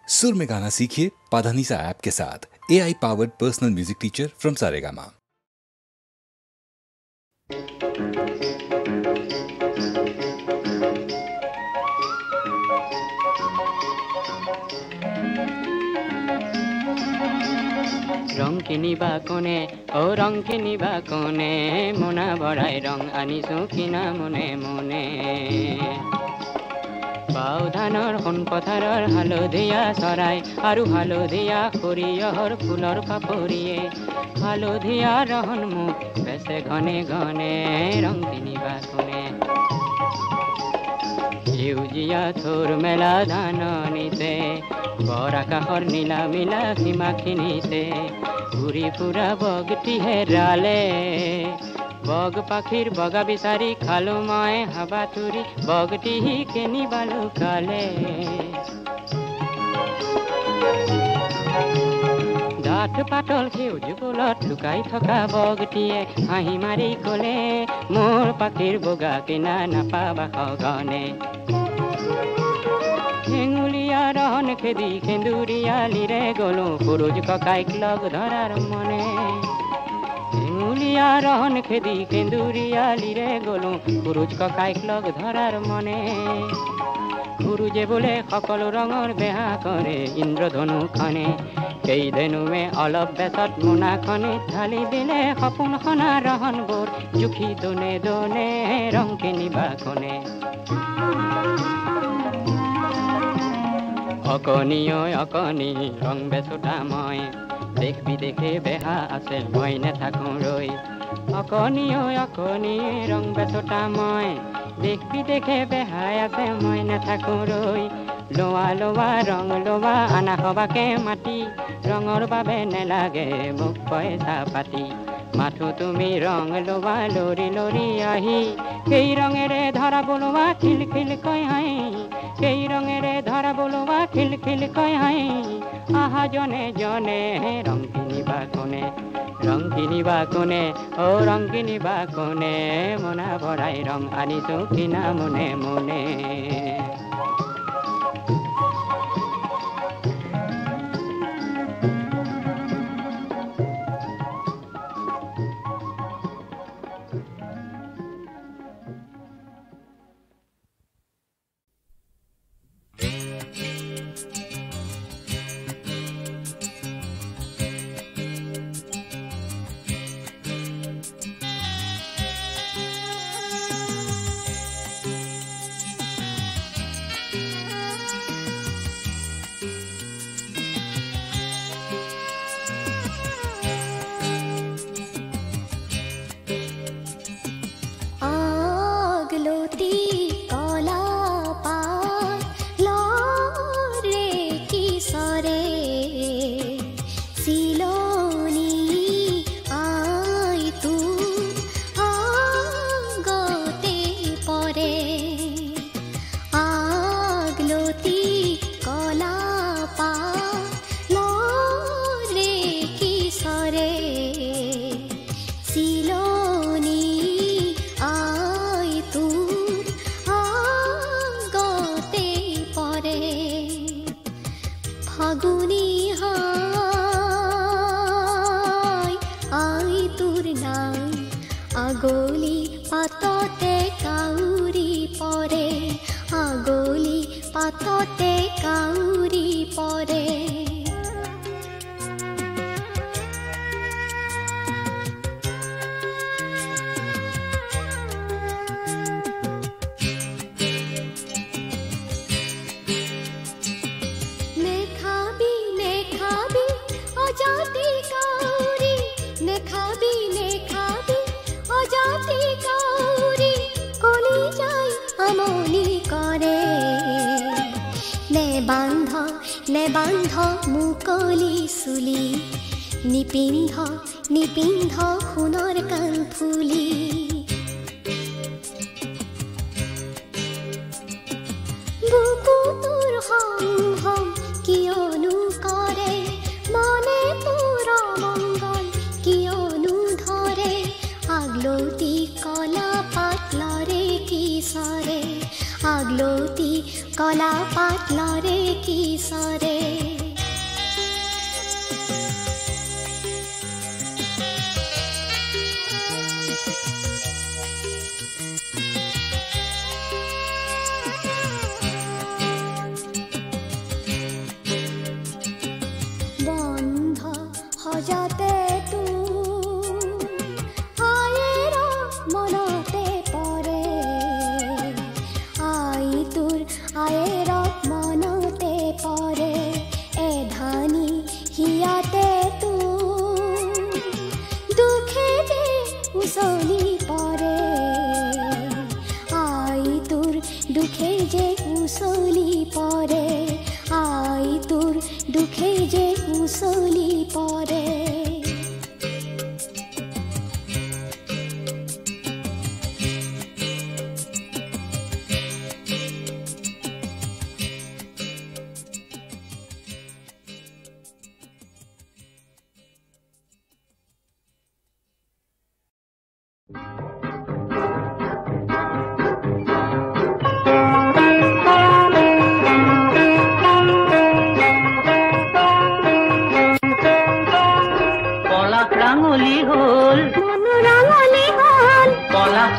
सुर में गाना सीखिए पाधानीसा ऐप के साथ। AI powered personal music teacher from Saregama. रंग किनिबा कोने ओ रंग किनिबा कोने मोना बढाई रंग आनिसु किना मने मने बाउधानर हन पथारर हालधिया सराय आरु हालधिया खरियहर फुलर पापरिए हालधिया रहन मुख बेसे घने घने रंग किनिबा कोने सेउजिया थोर मेला धान निते बरा काखर नीला मिला सीमाखिनिते घुरी फुरा बगटी हेराले बग पाखिर बगा बिसारी खालो माए हाबा तुरी बगटी ही केनी बालु काले डाठ पाटल सेउज कोलत लुकाई थका बगटिए हाही मारी कोले मोर पाखिर बगा केना नापाबा खगने हेंगुलिया रहन खेदी खेंदुरिया लिरे गलो पुरुज ककाइक लग धरार मने हेंगुलिया रहन खेदी खेंदुरिया लिरे गलो पुरुज ककाइक लग धरार मने गुरुजे बोले सकल रंगर बेहा करे इंद्रधनु खने केई धेनुवे अलप बेसत मुना खने थाली दिले सपोन खना रहन गोर जुखी दोने दोने रंग किनिबा खने अकनी अकनी रंग बेसोटा मैं देख भी देखे बेहा आसे मैं ने थाकूं रई अकनी रंग बेसोटा मैं देख भी देखे बेहा आसे मैं ने थाकूं रई लोआ लोआ रंग लोआ आना हबाके माटी रंगर बाबे नेलागे मुख पैसा पाती माथो तुमी रंग लोआ लरी लरी आही केई रंगेरे धरा बोलोवा खिल खिल कय हाई केई रंगेरे धरा बोलोवा खिल खिल कय हाई आहा जने जने रंग किनिबा कोने ओ रंग किनिबा कोने मोना भराई रंग आनिसु किना मने मने मुकली सुली निपिंध खुनर कान फुली बुकु तुर हम हम कियनु करे मने पुर मंगल कियनु धरे आगलोती कला पातलरे किसरे आगलोती कला पातलरे किसरे দুখে যে উচলি পৰে।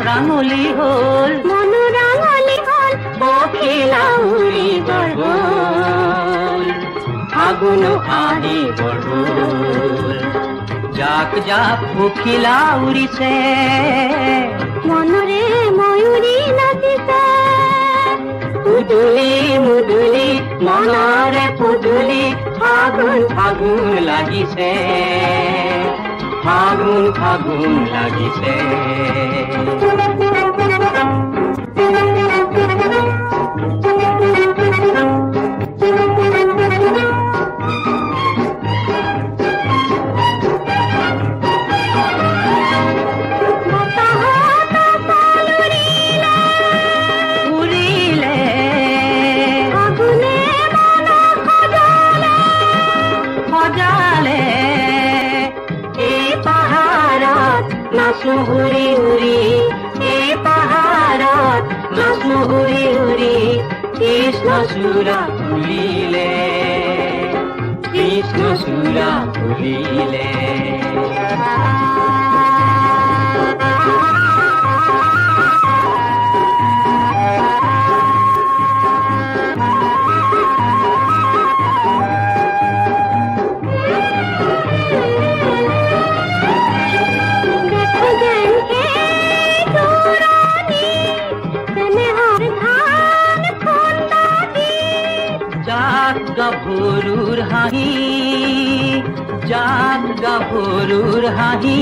ৰাঙলি হল মনু ৰাঙলি হল বখিলা উৰি গ'ল ফাগুন আহি গ'ল জাক জাক বখিলা উৰিছে মনৰে ময়ূৰী নাচিছে পুদুলি মুদুলি মনৰে পুদুলি ফাগুন ফাগুন লাগিছে ফাগুন ফাগুন লাগিছে উৰি উৰি এই পাহাৰত নাচো উৰি উৰি কৃষ্ণ চূড়া ফুলিলে কৃষ্ণ চূড়া ফুলিলে গাভৰুৰ হাঁহি জাক গাভৰুৰ হাঁহি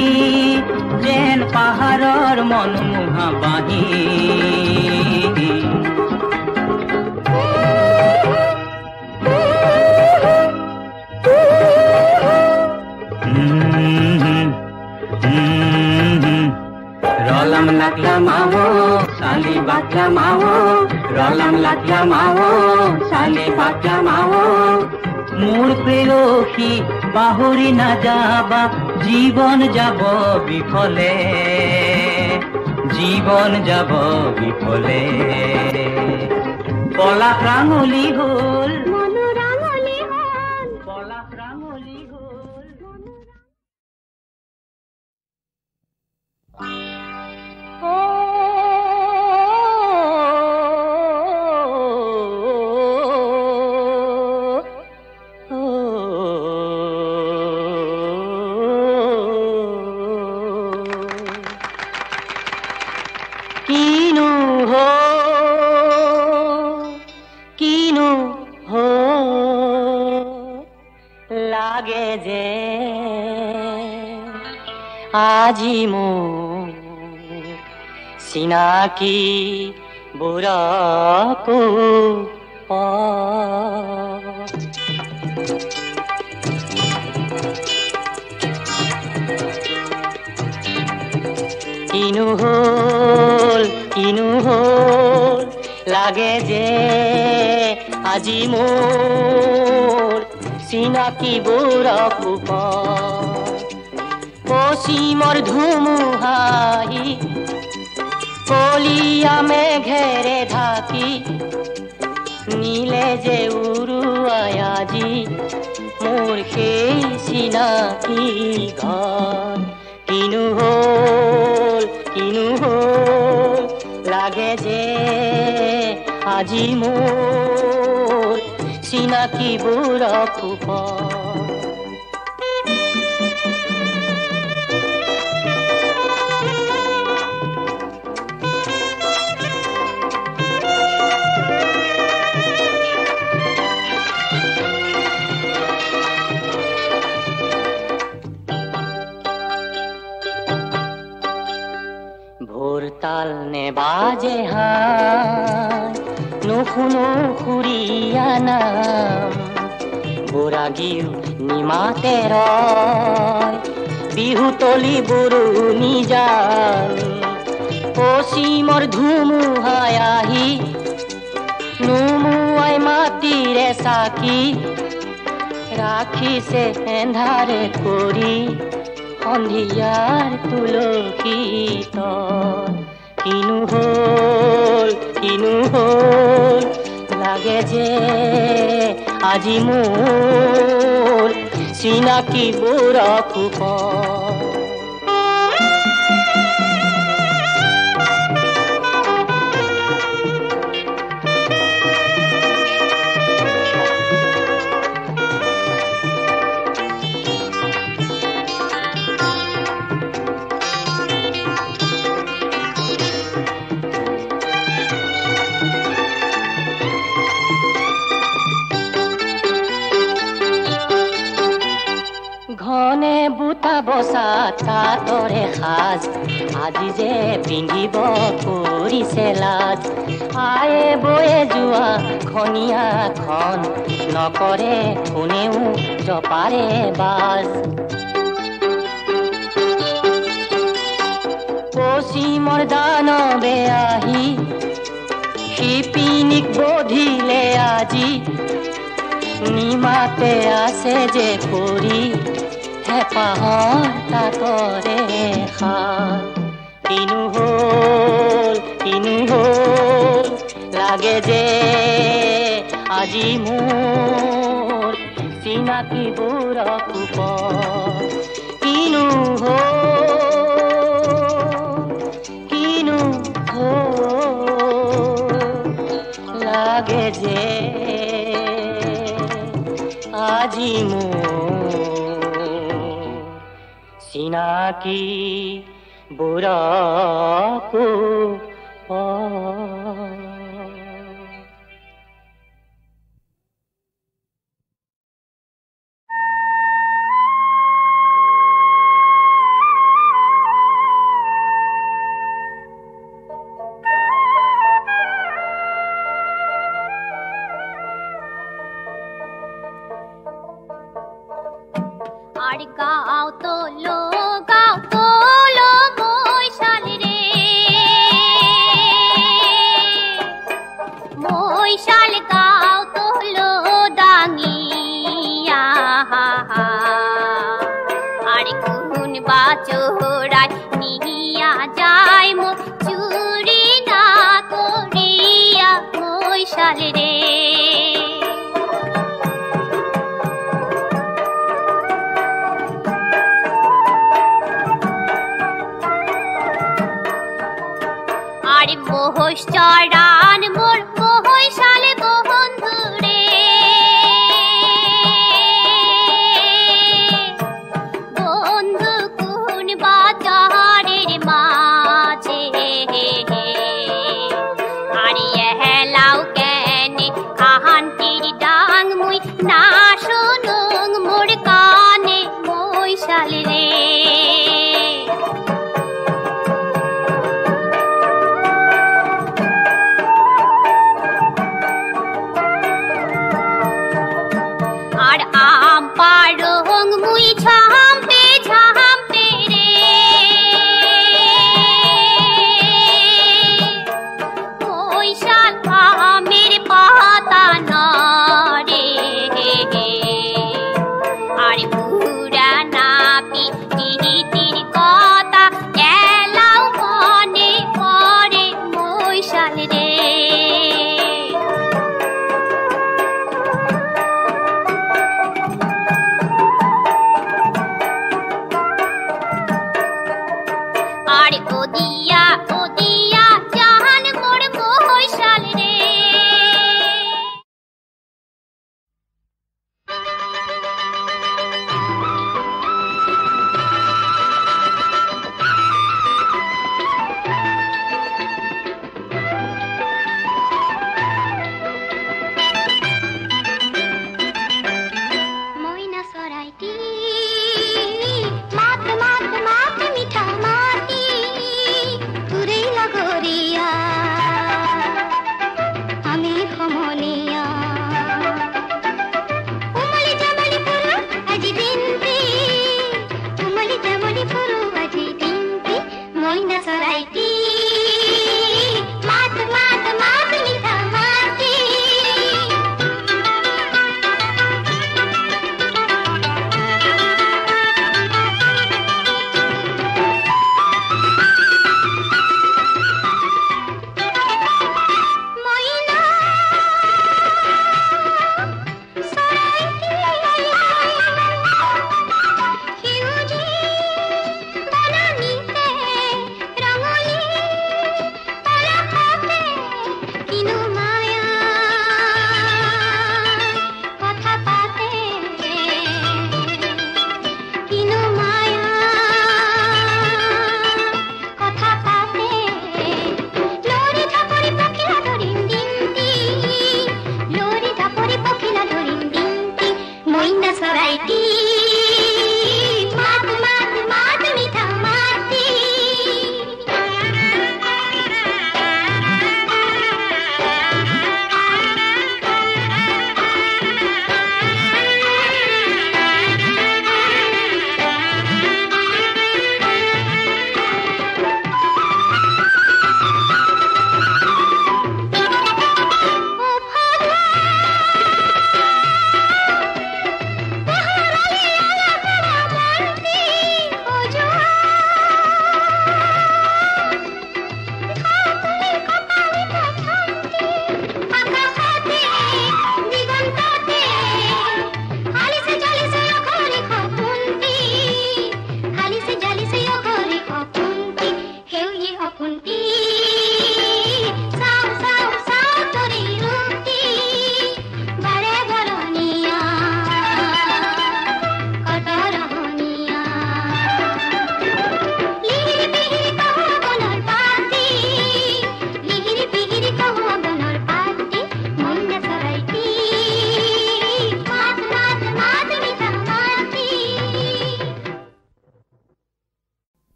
যেন পাহাৰৰ মনোমোহা বাঁহী ৰলম লাগলা মাও চালি বাকলা মাও ৰলম লাগলা মাও চালি বাকলা মাও মোৰ প্ৰেয়সী পাহৰি নাযাবা জীৱন যাব বিফলে জীৱন যাব বিফলে পলাশ ৰাঙলি হ'ল মনু ৰাঙলি হ'ল পলাশ ৰাঙলি হ'ল লাগে যে আজি মোৰ চিনাকি বুঢ়াকো কিনো হ'ল লাগে যে আজি মোৰ চিনাকি বুঢ়াকো পশ্চিমৰ ধুমুহাই কলিয়া মেঘেৰে ঢাকি নীলে যে উৰুৱাই আজি মোৰ সেই চিনাকি ঘৰ কিনো হ'ল লাগে যে আজি মোৰ চিনাকি বুঢ়াকো ভোৰতাল নে বাজে হাই নুশুনো খুৰীয়া নাম বুঢ়া লাগিও নিমাতে ৰয় বিহুতলি বৰুণী জাল পশ্চিমৰ ধুমুহাই আহি নুমুৱাই মাটিৰে চাকি ৰাখিছে এন্ধাৰে কৰি সন্ধিয়াৰ তুলসী তল কিনো হ'ল লাগে যে আজি মোৰ চিনাকি বৰফ ঘনে বুটা বসা তাতৰে সাজ আজি যে পিন্ধিব কৰিছে লাজ আয়ে বয়ে যোৱা খনিয়াখন নকৰে কোনেও জপাৰে বাজ পশ্চিমৰ দানৱে আহি শিপিনীক বধিলে আজি নিমাতে আছে যে পৰি হেঁপাহৰ তাতৰে খাল কিনো হ'ল লাগে যে আজি মোৰ চিনাকি বৰফ কিনো হ'ল লাগে যে আজি মোৰ চিনাকি বৰফ গাও তোলো মৈশাল রে মৈশাল গাও তোলো ডাঙিয়া আর কোন বাচোরায় নিয়া যায় মোর চুরি না করিয়া মৈশাল রে মোহস চড়ান মোর মহৈশাল বন্ধুরে বন্ধু কোন বাজারের মাঝে আরে হেলাও কেনে কাহান্তির ডাং মুই না শুনুং মোর কানে মৈশাল রে পারং মুই ঝাম্পে রে মৈশাল আমের পাতা না রে আর পুরা না পিটির কথা এলাও মনে পড়ে মৈশাল রে মুন্না সরাইটি মাত মাত মাত মিঠা মাতি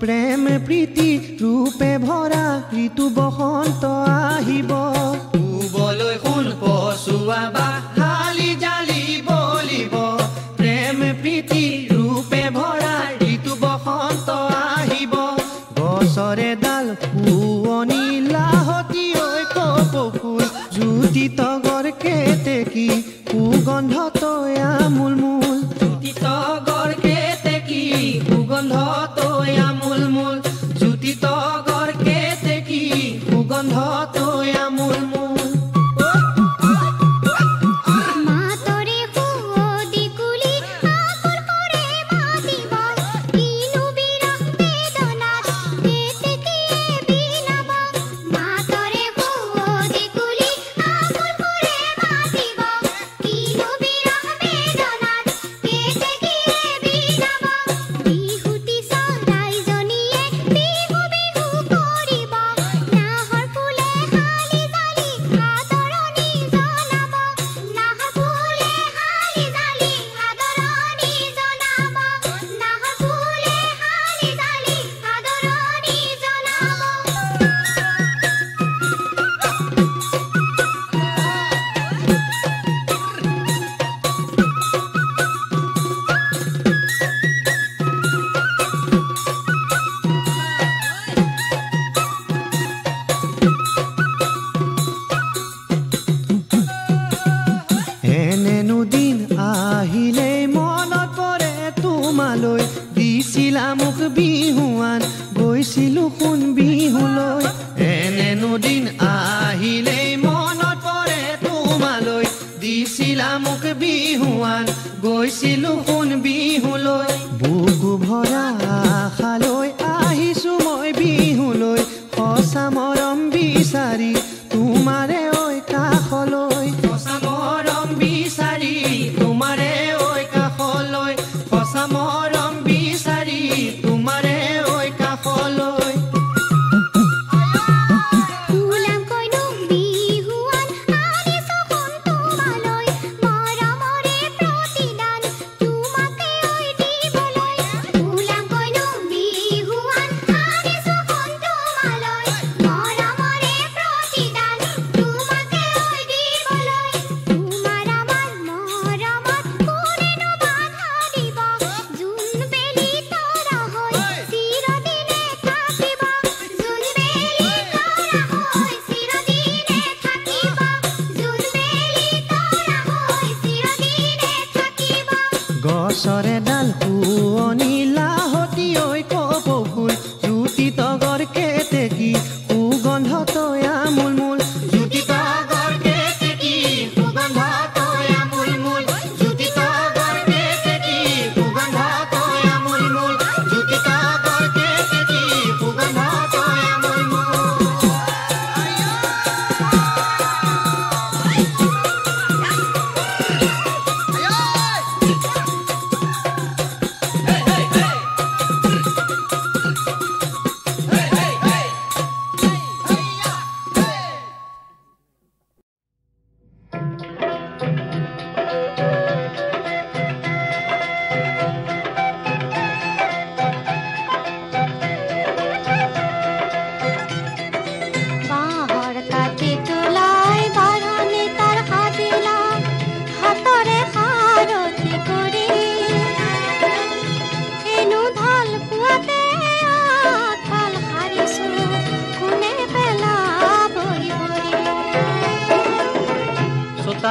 প্ৰেম প্ৰীতি ৰূপে ভৰা ঋতু বসন্ত আহিব পূবলৈ শুন পছুৱাবা হালি জালি বলিব প্ৰেম প্ৰীতি ৰূপে ভৰা ঋতু বসন্ত আহিব গছৰে ডাল পুৱনি লাহতি ঐ কপৌফুল জ্যোতি তগৰ কেতেকী সুগন্ধ তয়া মূলমূল জ্যোতি তগৰ কেতেকী সুগন্ধ তয়া মূলমূল জ্যোতি তগৰ কেতেকী সুগন্ধ তয়া মূলমূল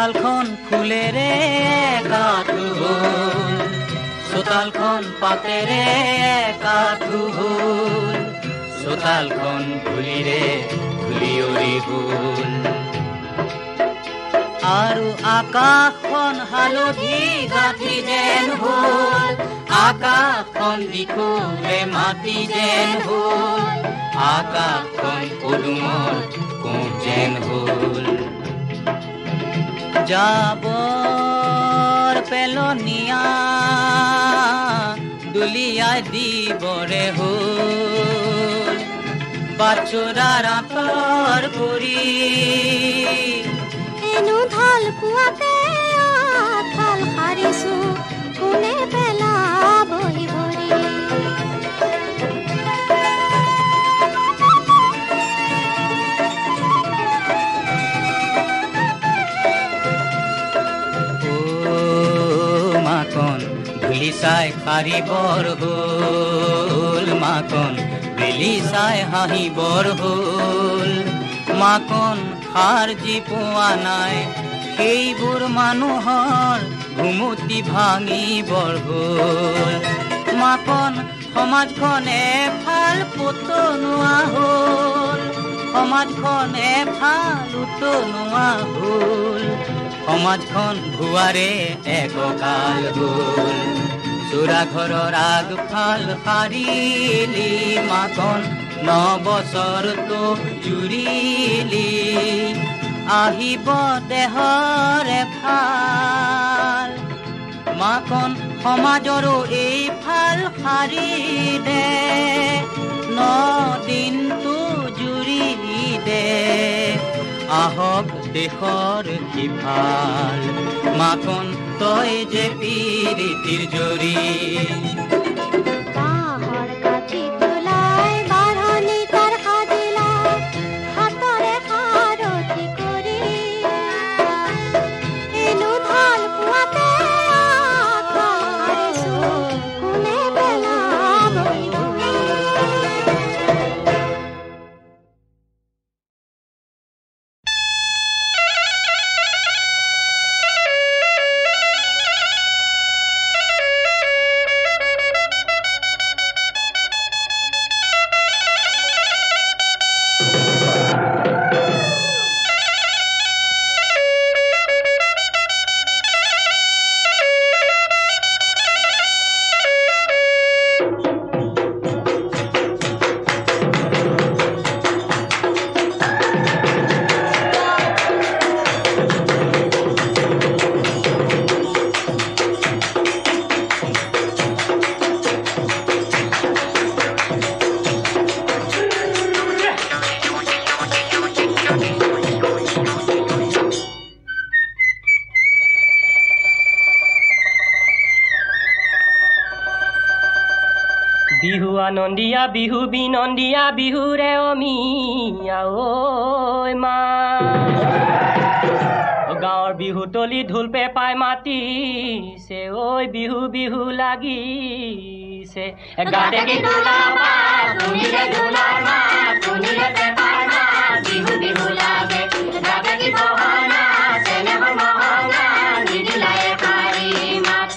চোতালখন ফুলেৰে কাঠু হ'ল চোতালখন পাতেৰে কাঠু হ'ল চোতালখন ধূলিৰে ধূলিয়ৰি হ'ল আৰু আকাশখন হালধি গাঠি যেন হ'ল আকাশখন দিশলে মাটি যেন হ'ল আকাশখন পদুমৰ কোঁহ যেন হ'ল জাবৰ পেলনীয়া দুলিয়াই দিবৰে হ'ল বাছুৰাৰ আঁতৰ কৰি এনো ঢাল কুৱাতে আঁঠাল সাৰিছো কোনে পেলাবহি ভৰি ধূলি চাই সাৰিবৰ হ'ল মাকন বেলি চাই হাঁহিবৰ হ'ল মাকন সাৰজি পোৱা নাই সেইবোৰ মানুহৰ ঘুমুতি ভাঙিবৰ হ'ল মাকন সমাজখন এফাল পুতনোৱা হ'ল সমাজখন এফাল উতনোৱা হ'ল সমাজখন ভুৱাৰে এককাল হ'ল চোৰা ঘৰৰ আগফাল সাৰিলি মাকন 9 বছৰতো জুৰিলি আহিব দেহৰে ফাল মাকন সমাজৰো এইফাল সাৰি দে 9 দিনটো জুৰি দে আহক দেশৰ সিফাল মাকন তই যে পিৰিতিৰ জৰি বাঁহৰ কাঠি তোলাই বাঢ়নি তাৰ সাজিলা হাতৰে সাৰথি কৰি এনো ঢাল কুৱাতে আঁঠাল সাৰিছো কোনে পেলাবহি ভৰি আনন্দিয়া বিহু বিনন্দিয়া বিহুৰে অমিয়া ঐ মা গাঁৱৰ বিহুতলি ঢোল পেঁপাই মাতিছে ঐ বিহু বিহু লাগিছে গাতে কি দোলাবা শুনিলে দোলাৰ মাত শুনিলে পেঁপাৰ মাত বিহু বিহু লাগে গাতে কি বহনা চেনেহৰ মহঙা নিদিলাই পাৰি মাত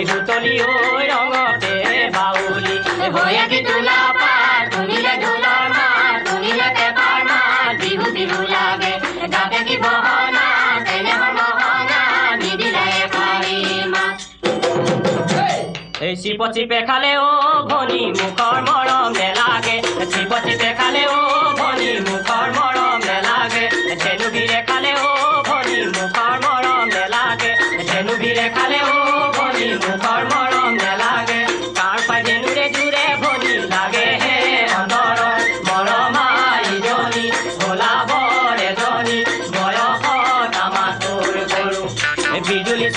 ভুতলি ঐ ৰঙতে বাউলি হৈয়া কি দোলা পাত শুনিলে ঢোলৰ মাত শুনিলে পেঁপাৰ মাত বিহু বিহু লাগে গাতে কি বহনা চেনেহৰ মহঙা নিদিলে পাৰি মাত এই চিপত চিপে খালে অ ভনী মুখৰ মৰম নেলাগে চিপত চিপে খালে অ ভনী মুখৰ মৰম নেলাগে ধেনুবিৰে খালে অ ভনী মুখৰ মৰম নেলাগে ধেনুবিৰে খালে অ ভনী মুখৰ মৰম নেলাগে কাৰ পাই ধেনুৰে জুৰে ভনী লাগে হে অন্তৰত মৰমা ইজনী ভোলা বৰ এজনী বয়সত আমাৰ তোৰ গৰু বিজুলী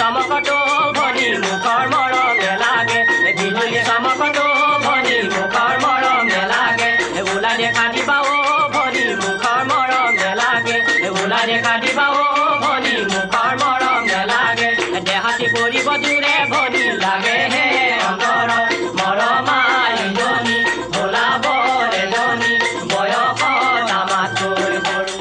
জোৰা দেখা দিবা অ ভনী মুখৰ মৰম নেলাগে দেহাতি পৰিব দূৰে ভনী লাগে হে অন্তৰ মৰমা ইজনী ভোলাব এজনী বয়সত আমাতকৈ সৰু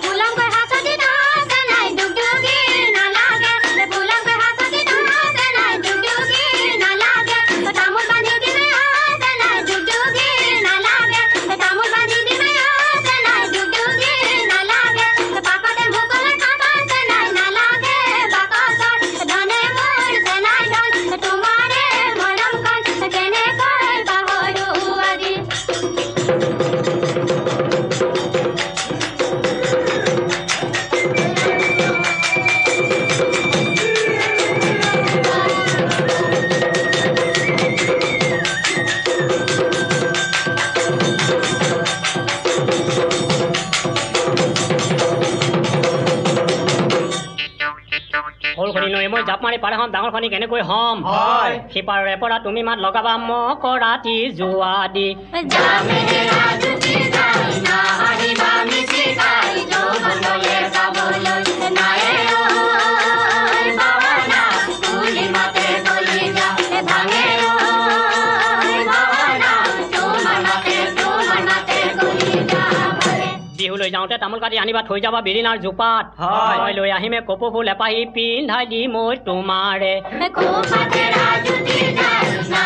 ফুলং কৈ হাসতি নাচে নাই দুগদুগি নালাগে ফুলং কৈ হাসতি নাচে নাই দুগদুগি নালাগে তামোল বান্ধি দিলে হাসে নাই দুগদুগি নালাগে তামোল বান্ধি দিলে হাসে নাই দুগদুগি নালাগে পাকতে ভুকলে খাবাছে নাই নালাগে বাকসৰ ধনে মোৰ সেনাই ধন তোমাৰে মৰম কন কেনেকৈ পাহৰো আজি সৰুখনি লৈ মই জাপ মাৰি পাৰে হম ডাঙৰখনি কেনেকৈ হম সিপাৰৰে পৰা তুমি মাত লগাবা মোক ৰাতি যোৱা দি জামেৰা জুতি যাই না আহিবা মিছি খাই যৌবনলে যাবলৈ নায়ে ঐ ভাৱনা তুলি মাতে গলি যা ভাঙে ঐ ভাৱনা তোমাৰ মাতে গলি যা বিহুলৈ যাওঁতে তামোল কাটি আনিবা থৈ যাবা বিৰিণাৰ জোপাত মই লৈ আহিমে কপৌ ফুল এপাহি পিন্ধাই দি মই তোমাৰে কোপাতেৰা জুতি যাই না